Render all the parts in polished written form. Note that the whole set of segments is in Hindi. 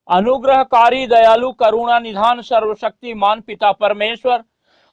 अनुग्रहकारी, दयालु, करुणा निधान, सर्वशक्तिमान पिता परमेश्वर,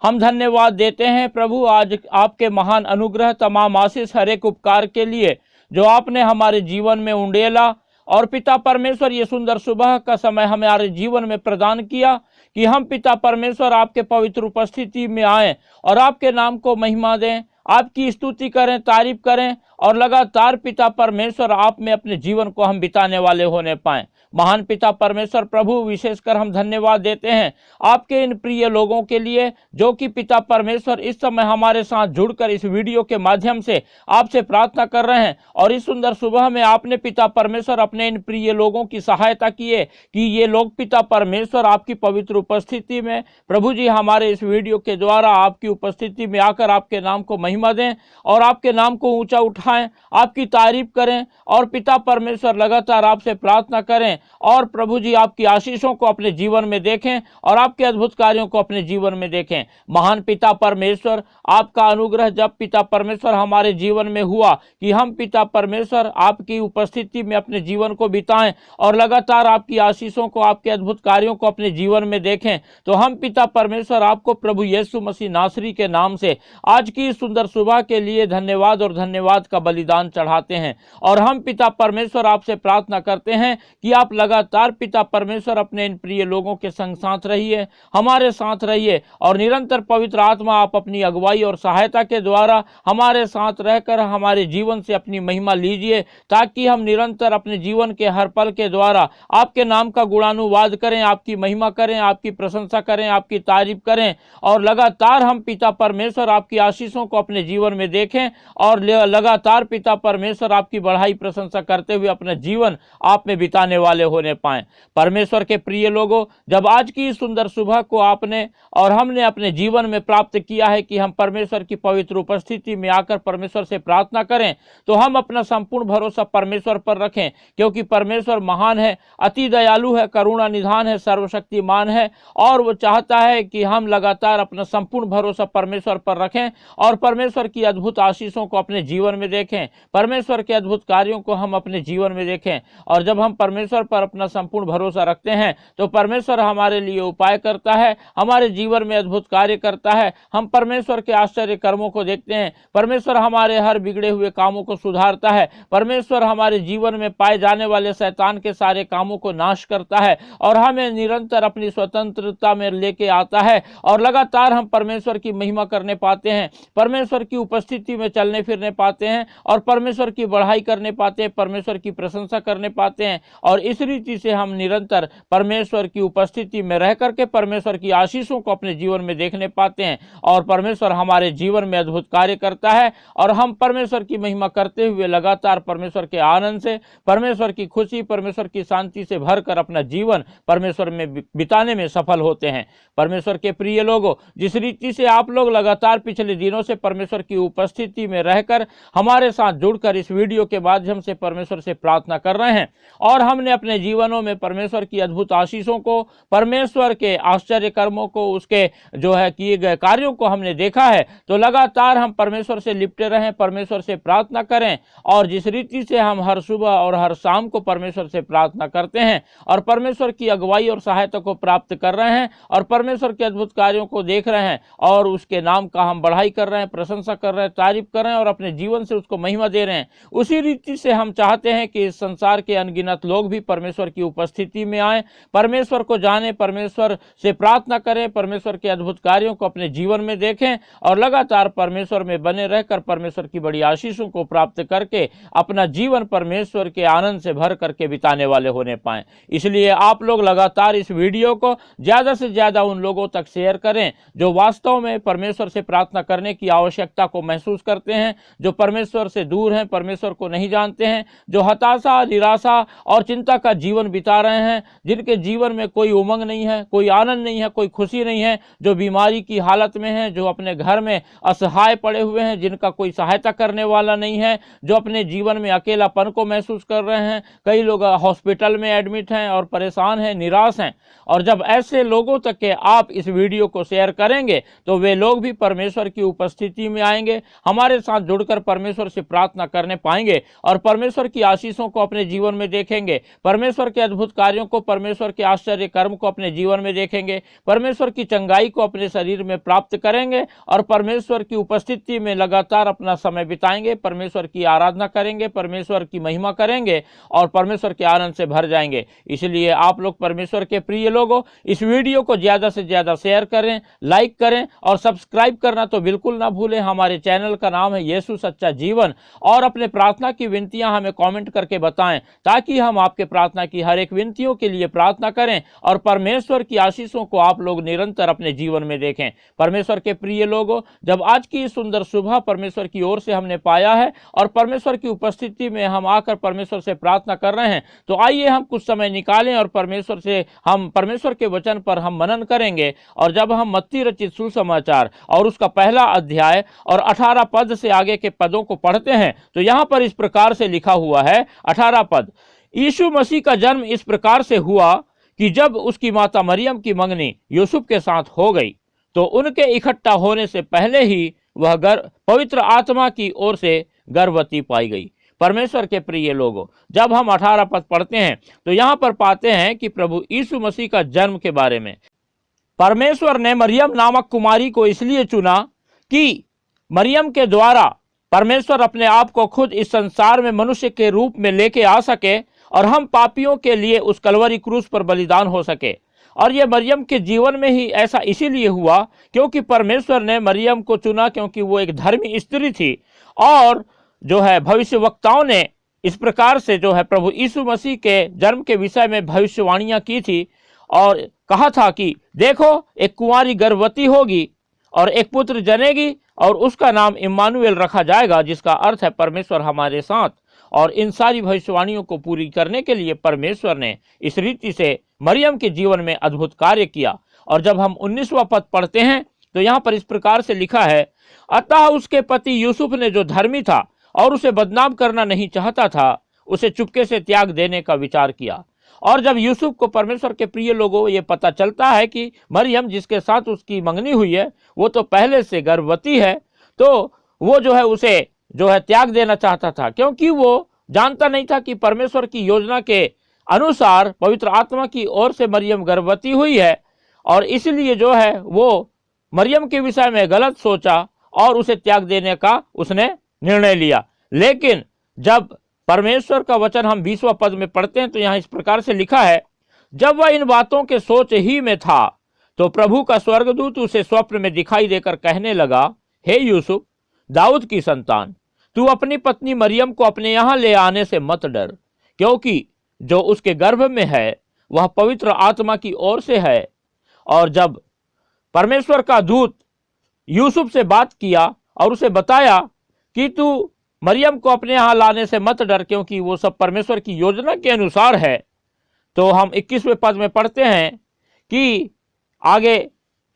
हम धन्यवाद देते हैं प्रभु आज आपके महान अनुग्रह, तमाम आशीष, हर एक उपकार के लिए जो आपने हमारे जीवन में उंडेला। और पिता परमेश्वर ये सुंदर सुबह का समय हमारे जीवन में प्रदान किया कि हम पिता परमेश्वर आपके पवित्र उपस्थिति में आए और आपके नाम को महिमा दें, आपकी स्तुति करें, तारीफ करें और लगातार पिता परमेश्वर आप में अपने जीवन को हम बिताने वाले होने पाएं। महान पिता परमेश्वर प्रभु, विशेषकर हम धन्यवाद देते हैं आपके इन प्रिय लोगों के लिए जो कि पिता परमेश्वर इस समय हमारे साथ जुड़कर इस वीडियो के माध्यम से आपसे प्रार्थना कर रहे हैं। और इस सुंदर सुबह में आपने पिता परमेश्वर अपने इन प्रिय लोगों की सहायता किए कि ये लोग पिता परमेश्वर आपकी पवित्र उपस्थिति में प्रभु जी हमारे इस वीडियो के द्वारा आपकी उपस्थिति में आकर आपके नाम को महिमा दें और आपके नाम को ऊंचा उठाएं, आपकी तारीफ करें और पिता परमेश्वर लगातार आपसे प्रार्थना करें और प्रभु जी आपकी आशीषों को अपने जीवन में देखें और आपके अद्भुत कार्यों को अपने जीवन में देखें। महान पिता परमेश्वर, आपका अनुग्रह जब पिता परमेश्वर हमारे जीवन में हुआ कि हम पिता परमेश्वर आपकी उपस्थिति में अपने जीवन को बिताएं और लगातार आपकी आशीषों को, आपके अद्भुत कार्यों को अपने जीवन में देखें, तो हम पिता परमेश्वर आपको प्रभु यीशु मसीह नासरी के नाम से आज की सुंदर सुबह के लिए धन्यवाद और धन्यवाद का बलिदान चढ़ाते हैं। और हम पिता परमेश्वर आपसे प्रार्थना करते हैं कि आप लगातार पिता परमेश्वर अपने इन प्रिय लोगों के संग साथ रहिए, हमारे साथ रहिए और निरंतर पवित्र आत्मा आप अपनी अगुवाई और सहायता के द्वारा हमारे साथ रहकर हमारे जीवन से अपनी महिमा लीजिए, ताकि हम निरंतर अपने जीवन के हर पल के द्वारा आपके नाम का गुणानुवाद करें, आपकी महिमा करें, आपकी प्रशंसा करें, आपकी तारीफ करें और लगातार हम पिता परमेश्वर आपकी आशीषों को अपने जीवन में देखें और लगातार पिता परमेश्वर आपकी बढ़ाई प्रशंसा करते हुए अपना जीवन आप में बिताने वाले होने पाएं। परमेश्वर के प्रिय लोगों, जब आज की सुंदर सुबह को आपने और हमने अपने जीवन में प्राप्त किया है कि हम परमेश्वर की पवित्र उपस्थिति में आकर परमेश्वर से प्रार्थना करें, तो हम अपना संपूर्ण भरोसा परमेश्वर पर रखें, क्योंकि परमेश्वर महान है, अति दयालु है, करुणा निधान है, सर्वशक्तिमान है और वो चाहता है कि हम लगातार अपना संपूर्ण भरोसा परमेश्वर पर रखें और परमेश्वर की अद्भुत आशीषों को अपने जीवन में देखें, परमेश्वर के अद्भुत कार्यों को हम अपने जीवन में देखें। और जब हम परमेश्वर पर अपना संपूर्ण भरोसा रखते हैं तो परमेश्वर हमारे लिए उपाय करता है, हमारे जीवन में अद्भुत कार्य करता है। हम परमेश्वर के आश्चर्य कर्मों को देखते हैं, परमेश्वर हमारे हर बिगड़े हुए कामों को सुधारता है, परमेश्वर हमारे जीवन में पाए जाने वाले शैतान के सारे कामों को नाश करता है और हमें निरंतर अपनी स्वतंत्रता में लेके आता है और लगातार हम परमेश्वर की महिमा करने पाते हैं, परमेश्वर की उपस्थिति में चलने फिरने पाते हैं और परमेश्वर की बढ़ाई करने पाते हैं, परमेश्वर की प्रशंसा करने पाते हैं। और इस रीति से हम निरंतर परमेश्वर की उपस्थिति में रह करके परमेश्वर की आशीषों को अपने जीवन में देखने पाते हैं और परमेश्वर हमारे जीवन में अद्भुत कार्य करता है और हम परमेश्वर की महिमा करते हुए लगातार परमेश्वर के आनंद से, परमेश्वर की खुशी, परमेश्वर की शांति से भरकर अपना जीवन परमेश्वर में बिताने में सफल होते हैं। परमेश्वर के प्रिय लोगों, जिस रीति से आप लोग लगातार पिछले दिनों से परमेश्वर की उपस्थिति में रहकर हमारे साथ जुड़कर इस वीडियो के माध्यम से परमेश्वर से प्रार्थना कर रहे हैं और हमने अपने जीवनों में परमेश्वर की अद्भुत आशीषों को, परमेश्वर के आश्चर्य कर्मों को, उसके जो है किए गए कार्यों को हमने देखा है, तो लगातार हम परमेश्वर से लिपटे रहें, परमेश्वर से प्रार्थना करें। और जिस रीति से हम हर सुबह और हर शाम को परमेश्वर से प्रार्थना करते हैं और परमेश्वर की अगुवाई और सहायता को प्राप्त कर रहे हैं और परमेश्वर के अद्भुत कार्यों को देख रहे हैं और उसके नाम का हम बढ़ाई कर रहे हैं, प्रशंसा कर रहे हैं, तारीफ कर रहे हैं और अपने जीवन से उसको महिमा दे रहे हैं, उसी रीति से हम चाहते हैं कि इस संसार के अनगिनत लोग भी परमेश्वर की उपस्थिति में आए, परमेश्वर को जाने, परमेश्वर से प्रार्थना करें, परमेश्वर के अद्भुत कार्यों को अपने जीवन में देखें और लगातार परमेश्वर में बने रहकर परमेश्वर की बड़ी आशीषों को प्राप्त करके अपना जीवन परमेश्वर के आनंद से भर करके बिताने वाले होने पाएं। इसलिए आप लोग लगातार इस वीडियो को ज्यादा से ज्यादा उन लोगों तक शेयर करें जो वास्तव में परमेश्वर से प्रार्थना करने की आवश्यकता को महसूस करते हैं, जो परमेश्वर से दूर हैं, परमेश्वर को नहीं जानते हैं, जो हताशा, निराशा और चिंता का जीवन बिता रहे हैं, जिनके जीवन में कोई उमंग नहीं है, कोई आनंद नहीं है, कोई खुशी नहीं है, जो बीमारी की हालत में हैं, जो अपने घर में असहाय पड़े हुए हैं, जिनका कोई सहायता करने वाला नहीं है, जो अपने जीवन में अकेलापन को महसूस कर रहे हैं। कई लोग हॉस्पिटल में एडमिट हैं और परेशान हैं, निराश हैं। और जब ऐसे लोगों तक के आप इस वीडियो को शेयर करेंगे तो वे लोग भी परमेश्वर की उपस्थिति में आएंगे, हमारे साथ जुड़कर परमेश्वर से प्रार्थना करने पाएंगे और परमेश्वर की आशीषों को अपने जीवन में देखेंगे, परमेश्वर के अद्भुत कार्यों को, परमेश्वर के आश्चर्य कर्म को अपने जीवन में देखेंगे, परमेश्वर की चंगाई को अपने शरीर में प्राप्त करेंगे और परमेश्वर की उपस्थिति में लगातार अपना समय बिताएंगे, परमेश्वर की आराधना करेंगे, परमेश्वर की महिमा करेंगे और परमेश्वर के आनंद से भर जाएंगे। इसलिए आप लोग परमेश्वर के प्रिय लोगों, इस वीडियो को ज़्यादा से ज़्यादा शेयर करें, लाइक करें और सब्सक्राइब करना तो बिल्कुल ना भूलें। हमारे चैनल का नाम है यीशु सच्चा जीवन। और अपने प्रार्थना की विनतियां हमें कमेंट करके बताएं ताकि हम आपके प्रार्थना की हर एक विनतियों के लिए प्रार्थना करें और परमेश्वर की आशीषों को आप लोग निरंतर अपने जीवन में देखें। परमेश्वर के प्रिय लोगों, जब आज की सुंदर सुबह परमेश्वर की ओर से हमने पाया है और परमेश्वर की उपस्थिति में हम आकर परमेश्वर से प्रार्थना कर रहे हैं, तो आइए हम कुछ समय निकालें और परमेश्वर के वचन पर हम मनन करेंगे। और जब हम मत्ती रचित सुसमाचार और उसका पहला अध्याय और 18 पद से आगे के पदों को पढ़ते हैं तो यहाँ पर इस प्रकार से लिखा हुआ है। 18 पद, यीशु मसीह का जन्म इस प्रकार से हुआ कि जब उसकी माता मरियम की मंगनी यूसुफ के साथ हो गई तो उनके इकट्ठा होने से पहले ही वह पवित्र आत्मा की ओर से गर्भवती पाई गई। परमेश्वर के प्रिय लोगों, जब हम 18 पद पढ़ते हैं तो यहाँ पर पाते हैं कि प्रभु यीशु मसीह का जन्म के बारे में परमेश्वर ने मरियम नामक कुमारी को इसलिए चुना कि मरियम के द्वारा परमेश्वर अपने आप को खुद इस संसार में मनुष्य के रूप में लेके आ सके और हम पापियों के लिए उस कलवरी क्रूस पर बलिदान हो सके। और ये मरियम के जीवन में ही ऐसा इसीलिए हुआ क्योंकि परमेश्वर ने मरियम को चुना, क्योंकि वो एक धर्मी स्त्री थी। और जो है भविष्यवक्ताओं ने इस प्रकार से जो है प्रभु यीशु मसीह के जन्म के विषय में भविष्यवाणियां की थी और कहा था कि देखो, एक कुंवारी गर्भवती होगी और एक पुत्र जनेगी और उसका नाम इम्मानुएल रखा जाएगा, जिसका अर्थ है परमेश्वर हमारे साथ। और इन सारी भविष्यवाणियों को पूरी करने के लिए परमेश्वर ने इस रीति से मरियम के जीवन में अद्भुत कार्य किया। और जब हम 19वां पद पढ़ते हैं तो यहाँ पर इस प्रकार से लिखा है, अतः उसके पति यूसुफ ने, जो धर्मी था और उसे बदनाम करना नहीं चाहता था, उसे चुपके से त्याग देने का विचार किया। और जब यूसुफ को, परमेश्वर के प्रिय लोगों, ये पता चलता है कि मरियम जिसके साथ उसकी मंगनी हुई है वो तो पहले से गर्भवती है, तो वो जो है उसे जो है त्याग देना चाहता था, क्योंकि वो जानता नहीं था कि परमेश्वर की योजना के अनुसार पवित्र आत्मा की ओर से मरियम गर्भवती हुई है। और इसलिए जो है वो मरियम के विषय में गलत सोचा और उसे त्याग देने का उसने निर्णय लिया। लेकिन जब परमेश्वर का वचन हम 20वां पद में पढ़ते हैं तो यहाँ इस प्रकार से लिखा है, जब वह इन बातों के सोच ही में था तो प्रभु का स्वर्गदूत उसे स्वप्न में दिखाई देकर कहने लगा, हे यूसुफ, दाऊद की संतान, तू अपनी पत्नी मरियम को अपने यहाँ ले आने से मत डर, क्योंकि जो उसके गर्भ में है वह पवित्र आत्मा की ओर से है। और जब परमेश्वर का दूत यूसुफ से बात किया और उसे बताया कि तू मरियम को अपने यहाँ लाने से मत डर, क्योंकि वो सब परमेश्वर की योजना के अनुसार है, तो हम 21वें पद में पढ़ते हैं कि आगे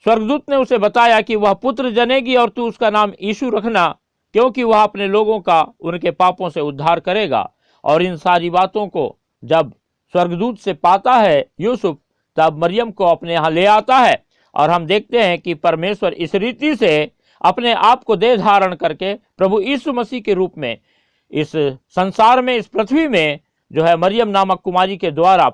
स्वर्गदूत ने उसे बताया कि वह पुत्र जनेगी और तू उसका नाम यीशु रखना, क्योंकि वह अपने लोगों का उनके पापों से उद्धार करेगा। और इन सारी बातों को जब स्वर्गदूत से पाता है यूसुफ, तब मरियम को अपने यहाँ ले आता है। और हम देखते हैं कि परमेश्वर इस रीति से अपने आप को देह धारण करके प्रभु यीशु मसीह के रूप में इस संसार में, इस पृथ्वी में जो है मरियम नामक कुमारी के द्वारा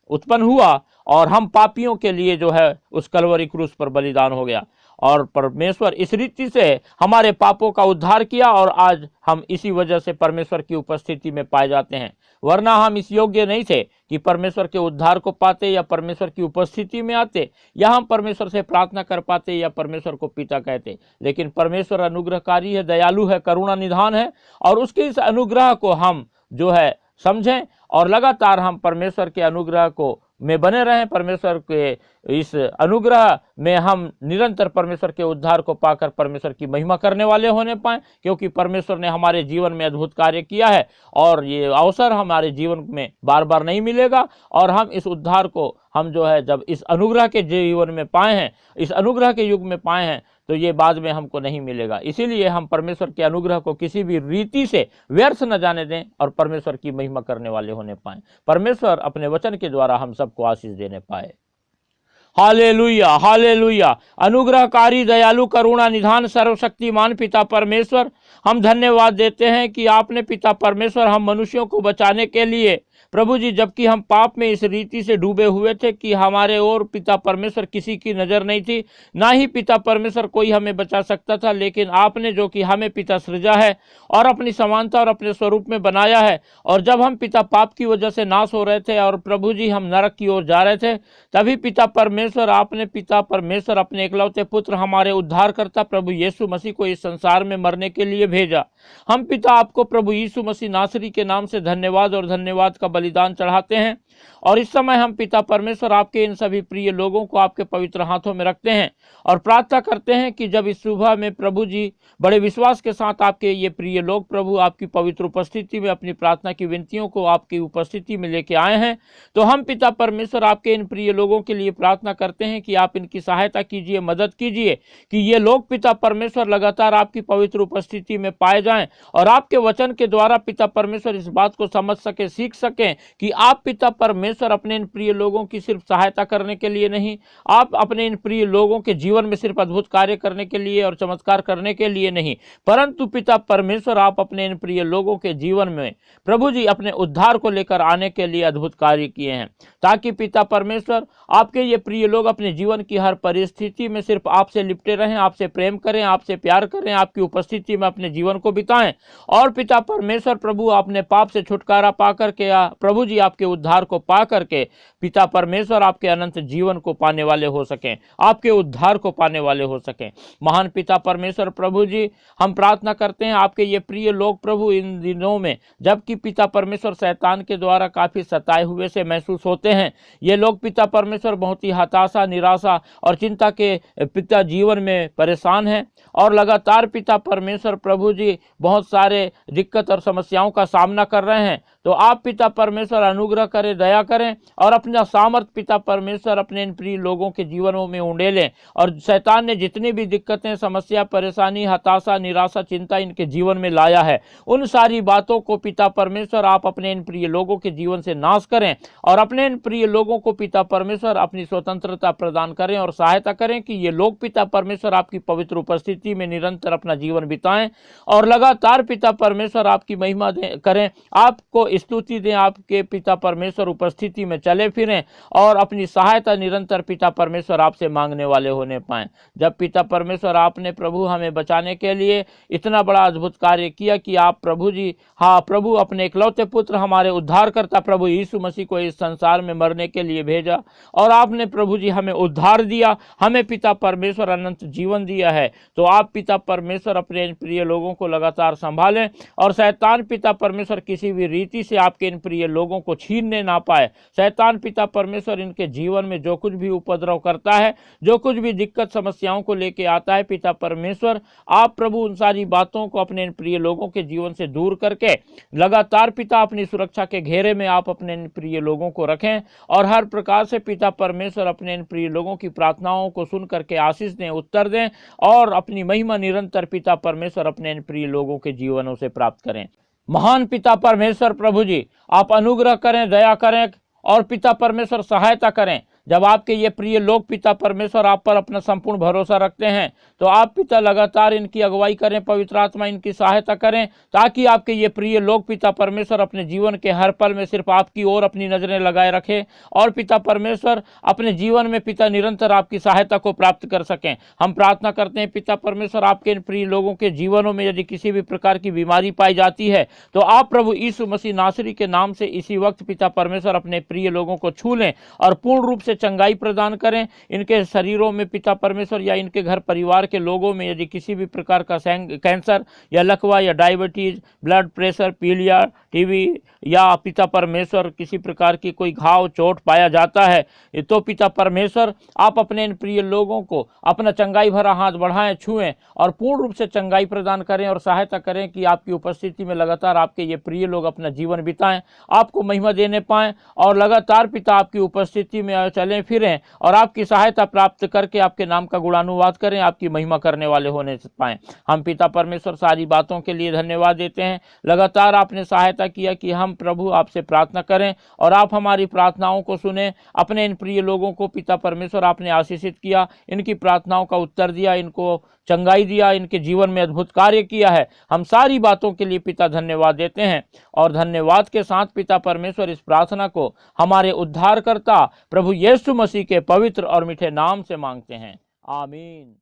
उत्पन्न हुआ और हम पापियों के लिए जो है उस कलवरी क्रूस पर बलिदान हो गया। और परमेश्वर इस रीति से हमारे पापों का उद्धार किया और आज हम इसी वजह से परमेश्वर की उपस्थिति में पाए जाते हैं। वरना हम इस योग्य नहीं थे कि परमेश्वर के उद्धार को पाते या परमेश्वर की उपस्थिति में आते या हम परमेश्वर से प्रार्थना कर पाते या परमेश्वर को पिता कहते। लेकिन परमेश्वर अनुग्रहकारी है, दयालु है, करुणा निधान है और उसके इस अनुग्रह को हम जो है समझें और लगातार हम परमेश्वर के अनुग्रह को में बने रहें। परमेश्वर के इस अनुग्रह में हम निरंतर परमेश्वर के उद्धार को पाकर परमेश्वर की महिमा करने वाले होने पाएं, क्योंकि परमेश्वर ने हमारे जीवन में अद्भुत कार्य किया है और ये अवसर हमारे जीवन में बार बार नहीं मिलेगा। और हम इस उद्धार को हम जो है जब इस अनुग्रह के जीवन में पाए हैं, इस अनुग्रह के युग में पाए हैं, तो ये बाद में हमको नहीं मिलेगा। इसीलिए हम परमेश्वर के अनुग्रह को किसी भी रीति से व्यर्थ न जाने दें और परमेश्वर की महिमा करने वाले होने पाएं। परमेश्वर अपने वचन के द्वारा हम सबको आशीष देने पाए। Hallelujah, hallelujah. अनुग्रहकारी, दयालु, करुणा निधान, सर्वशक्तिमान पिता परमेश्वर, हम धन्यवाद देते हैं कि आपने पिता परमेश्वर हम मनुष्यों को बचाने के लिए प्रभु जी, जबकि हम पाप में इस रीति से डूबे हुए थे कि हमारे और पिता परमेश्वर किसी की नज़र नहीं थी, ना ही पिता परमेश्वर कोई हमें बचा सकता था, लेकिन आपने जो कि हमें पिता सृजा है और अपनी समानता और अपने स्वरूप में बनाया है, और जब हम पिता पाप की वजह से नाश हो रहे थे और प्रभु जी हम नरक की ओर जा रहे थे, तभी पिता परमेश्वर अपने इकलौते पुत्र हमारे उद्धारकर्ता प्रभु यीशु मसीह को इस संसार में मरने के लिए भेजा। हम पिता आपको प्रभु यीशु मसीह नासरी के नाम से धन्यवाद और धन्यवाद का बलिदान चढ़ाते हैं, और इस समय हम पिता परमेश्वर आपके इन सभी प्रिय लोगों को आपके पवित्र हाथों में रखते हैं और प्रार्थना करते हैं कि जब इस सुबह में प्रभु जी बड़े विश्वास के साथ आपके ये प्रिय लोग प्रभु आपकी पवित्र उपस्थिति में अपनी प्रार्थना की विनतियों को आपकी उपस्थिति में लेके आए हैं, तो हम पिता परमेश्वर आपके इन प्रिय लोगों के लिए प्रार्थना करते हैं कि आप इनकी सहायता कीजिए, मदद कीजिए कि ये लोग पिता परमेश्वर लगातार आपकी पवित्र उपस्थिति में पाए जाएं और आपके वचन के द्वारा पिता परमेश्वर इस बात को समझ सके, सीख सकें कि आप पिता परमेश्वर अपने इन प्रिय लोगों की सिर्फ सहायता करने के लिए नहीं, आप अपने इन प्रिय लोगों के जीवन में सिर्फ अद्भुत कार्य करने के लिए और चमत्कार करने के लिए नहीं, परंतु पिता परमेश्वर आप अपने इन प्रिय लोगों के जीवन में प्रभु जी अपने उद्धार को लेकर आने के लिए अद्भुत कार्य किए हैं, ताकि पिता परमेश्वर आपके ये प्रिय लोग अपने जीवन की हर परिस्थिति में सिर्फ आपसे लिपटे रहें, आपसे प्रेम करें, आपसे प्यार करें, आपकी उपस्थिति में अपने जीवन को बिताएं, और पिता परमेश्वर प्रभु अपने पाप से छुटकारा पा करके प्रभु जी आपके उद्धार को पा करके पिता परमेश्वर आपके अनंत जीवन को पाने वाले हो सकें, आपके उद्धार को पाने वाले हो सकें। महान पिता परमेश्वर प्रभु जी, हम प्रार्थना करते हैं आपके ये प्रिय लोग प्रभु इन दिनों में जबकि पिता परमेश्वर शैतान के द्वारा काफी सताए हुए से महसूस होते हैं, ये लोग पिता परमेश्वर बहुत ही हताशा, निराशा और चिंता के पिता जीवन में परेशान हैं और लगातार पिता परमेश्वर प्रभु जी बहुत सारे दिक्कत और समस्याओं का सामना कर रहे हैं, तो आप पिता परमेश्वर अनुग्रह करें, दया करें और अपना सामर्थ पिता परमेश्वर अपने इन प्रिय लोगों के जीवनों में उंडेलें, और शैतान ने जितनी भी दिक्कतें, समस्या, परेशानी, हताशा, निराशा, चिंता इनके जीवन में लाया है, उन सारी बातों को पिता परमेश्वर आप अपने इन प्रिय लोगों के जीवन से नाश करें और अपने इन प्रिय लोगों को पिता परमेश्वर अपनी स्वतंत्रता प्रदान करें और सहायता करें कि ये लोग पिता परमेश्वर आपकी पवित्र उपस्थिति में निरंतर अपना जीवन बिताएं और लगातार पिता परमेश्वर आपकी महिमा करें, आपको स्तुति दें, आपके पिता परमेश्वर उपस्थिति में चले फिरें और अपनी सहायता निरंतर पिता परमेश्वर आपसे मांगने वाले होने पाएं। जब पिता परमेश्वर आपने प्रभु हमें बचाने के लिए इतना बड़ा अद्भुत कार्य किया कि आप प्रभु जी, हाँ प्रभु, अपने इकलौते पुत्र हमारे उद्धारकर्ता प्रभु यीशु मसीह को इस संसार में मरने के लिए भेजा और आपने प्रभु जी हमें उद्धार दिया, हमें पिता परमेश्वर अनंत जीवन दिया है, तो आप पिता परमेश्वर अपने इन प्रिय लोगों को लगातार संभालें और शैतान पिता परमेश्वर किसी भी रीति से आपके इन प्रिय लोगों को छीनने ना पाए। शैतान पिता परमेश्वर इनके जीवन में जो कुछ भी उपद्रव करता है, जो कुछ भी दिक्कत समस्याओं को लेके आता है, पिता परमेश्वर आप प्रभु उन सारी बातों को अपने इन प्रिय लोगों के जीवन से दूर करके लगातार पिता अपनी सुरक्षा के घेरे में आप अपने इन प्रिय लोगों को रखें और हर प्रकार से पिता परमेश्वर अपने इन प्रिय लोगों की प्रार्थनाओं को सुन करके आशीष दें, उत्तर दें और अपनी महिमा निरंतर पिता परमेश्वर अपने इन प्रिय लोगों के जीवनों से प्राप्त करें। महान पिता परमेश्वर प्रभु जी, आप अनुग्रह करें, दया करें और पिता परमेश्वर सहायता करें। जब आपके ये प्रिय लोग पिता परमेश्वर आप पर अपना संपूर्ण भरोसा रखते हैं, तो आप पिता लगातार इनकी अगुवाई करें, पवित्र आत्मा इनकी सहायता करें, ताकि आपके ये प्रिय लोग पिता परमेश्वर अपने जीवन के हर पल में सिर्फ आपकी ओर अपनी नजरें लगाए रखें और पिता परमेश्वर अपने जीवन में पिता निरंतर आपकी सहायता को प्राप्त कर सकें। हम प्रार्थना करते हैं पिता परमेश्वर आपके इन प्रिय लोगों के जीवनों में यदि किसी भी प्रकार की बीमारी पाई जाती है, तो आप प्रभु यीशु मसीह नासरी के नाम से इसी वक्त पिता परमेश्वर अपने प्रिय लोगों को छू लें और पूर्ण रूप से चंगाई प्रदान करें। इनके शरीरों में पिता परमेश्वर या इनके घर परिवार के लोगों में यदि किसी भी प्रकार का कैंसर या लकवा या डायबिटीज, ब्लड प्रेशर, पीलिया, टीबी या पिता परमेश्वर किसी प्रकार की कोई घाव, चोट पाया जाता है, तो पिता परमेश्वर आप अपने इन प्रिय लोगों को अपना चंगाई भरा हाथ बढ़ाएं, छुएं और पूर्ण रूप से चंगाई प्रदान करें और सहायता करें कि आपकी उपस्थिति में लगातार आपके ये प्रिय लोग अपना जीवन बिताएं, आपको महिमा देने पाएं और लगातार पिता आपकी उपस्थिति में चले चलें फिरें और आपकी सहायता प्राप्त करके आपके नाम का गुणानुवाद करें, आपकी महिमा करने वाले होने पाएं। हम पिता परमेश्वर सारी बातों के लिए धन्यवाद देते हैं। लगातार आपने सहायता किया कि हम प्रभु आपसे प्रार्थना करें और आप हमारी प्रार्थनाओं को सुने। अपने इन प्रिय लोगों को पिता परमेश्वर आपने आशीषित किया, इनकी प्रार्थनाओं का उत्तर दिया, इनको चंगाई दिया, इनके जीवन में अद्भुत कार्य किया है। हम सारी बातों के लिए पिता धन्यवाद देते हैं और धन्यवाद के साथ पिता परमेश्वर इस प्रार्थना को हमारे उद्धारकर्ता प्रभु यीशु मसीह के पवित्र और मीठे नाम से मांगते हैं। आमीन।